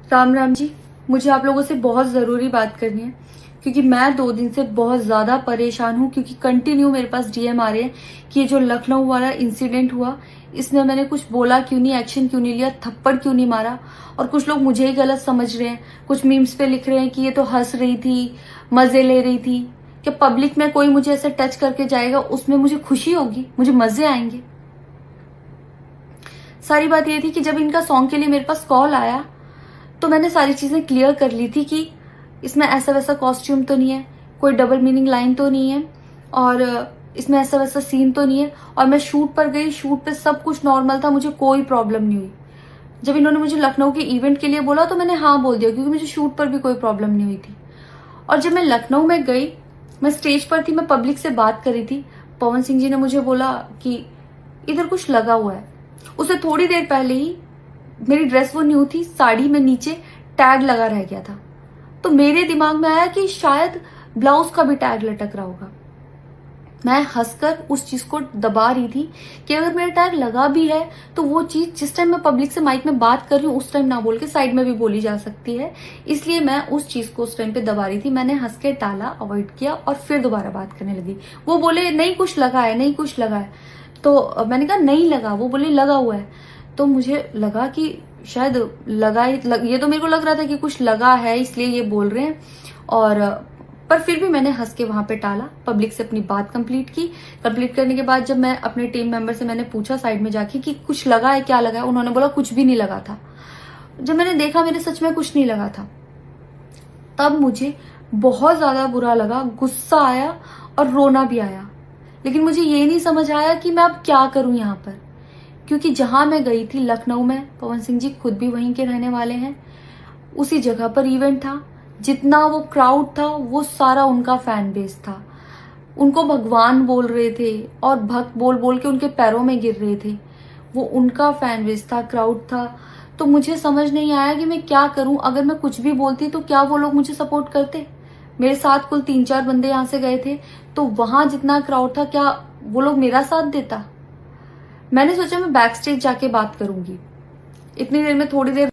राम राम जी। मुझे आप लोगों से बहुत ज़रूरी बात करनी है क्योंकि मैं 2 दिन से बहुत ज़्यादा परेशान हूँ क्योंकि कंटिन्यू मेरे पास डीएम आ रहे हैं कि ये जो लखनऊ वाला इंसिडेंट हुआ इसमें मैंने कुछ बोला क्यों नहीं, एक्शन क्यों नहीं लिया, थप्पड़ क्यों नहीं मारा। और कुछ लोग मुझे ही गलत समझ रहे हैं, कुछ मीम्स पे लिख रहे हैं कि ये तो हंस रही थी, मज़े ले रही थी। कि पब्लिक में कोई मुझे ऐसे टच करके जाएगा उसमें मुझे खुशी होगी, मुझे मज़े आएंगे। सारी बात ये थी कि जब इनका सॉन्ग के लिए मेरे पास कॉल आया तो मैंने सारी चीज़ें क्लियर कर ली थी कि इसमें ऐसा वैसा कॉस्ट्यूम तो नहीं है, कोई डबल मीनिंग लाइन तो नहीं है, और इसमें ऐसा वैसा सीन तो नहीं है। और मैं शूट पर गई, शूट पे सब कुछ नॉर्मल था, मुझे कोई प्रॉब्लम नहीं हुई। जब इन्होंने मुझे लखनऊ के इवेंट के लिए बोला तो मैंने हाँ बोल दिया क्योंकि मुझे शूट पर भी कोई प्रॉब्लम नहीं हुई थी। और जब मैं लखनऊ में गई, मैं स्टेज पर थी, मैं पब्लिक से बात कर रही थी, पवन सिंह जी ने मुझे बोला कि इधर कुछ लगा हुआ है। उससे थोड़ी देर पहले ही मेरी ड्रेस वो न्यू थी, साड़ी में नीचे टैग लगा रह गया था। तो मेरे दिमाग में आया कि शायद ब्लाउज का भी टैग लटक रहा होगा। मैं हंसकर उस चीज को दबा रही थी कि अगर मेरा टैग लगा भी है तो वो चीज जिस टाइम मैं पब्लिक से माइक में बात कर रही हूँ उस टाइम ना बोल के साइड में भी बोली जा सकती है, इसलिए मैं उस चीज को उस टाइम पे दबा रही थी। मैंने हंस के टाला, अवॉइड किया और फिर दोबारा बात करने लगी। वो बोले नहीं कुछ लगा है, नहीं कुछ लगा है। तो मैंने कहा नहीं लगा, वो बोले लगा हुआ है। तो मुझे लगा कि शायद लगा ही ये तो मेरे को लग रहा था कि कुछ लगा है इसलिए ये बोल रहे हैं। और पर फिर भी मैंने हंस के वहां पे टाला, पब्लिक से अपनी बात कंप्लीट की। कंप्लीट करने के बाद जब मैं अपने टीम मेंबर से मैंने पूछा साइड में जाके कि कुछ लगा है, क्या लगा है, उन्होंने बोला कुछ भी नहीं लगा था। जब मैंने देखा मेरे सच में कुछ नहीं लगा था, तब मुझे बहुत ज्यादा बुरा लगा, गुस्सा आया और रोना भी आया। लेकिन मुझे ये नहीं समझ आया कि मैं अब क्या करूं यहाँ पर, क्योंकि जहां मैं गई थी लखनऊ में, पवन सिंह जी खुद भी वहीं के रहने वाले हैं, उसी जगह पर इवेंट था। जितना वो क्राउड था वो सारा उनका फैन बेस था। उनको भगवान बोल रहे थे और भक्त बोल बोल के उनके पैरों में गिर रहे थे। वो उनका फैन बेस था, क्राउड था। तो मुझे समझ नहीं आया कि मैं क्या करूं। अगर मैं कुछ भी बोलती तो क्या वो लोग मुझे सपोर्ट करते? मेरे साथ कुल 3-4 बंदे यहाँ से गए थे, तो वहां जितना क्राउड था क्या वो लोग मेरा साथ देता? मैंने सोचा मैं बैक स्टेज जाके बात करूंगी। इतनी देर में थोड़ी देर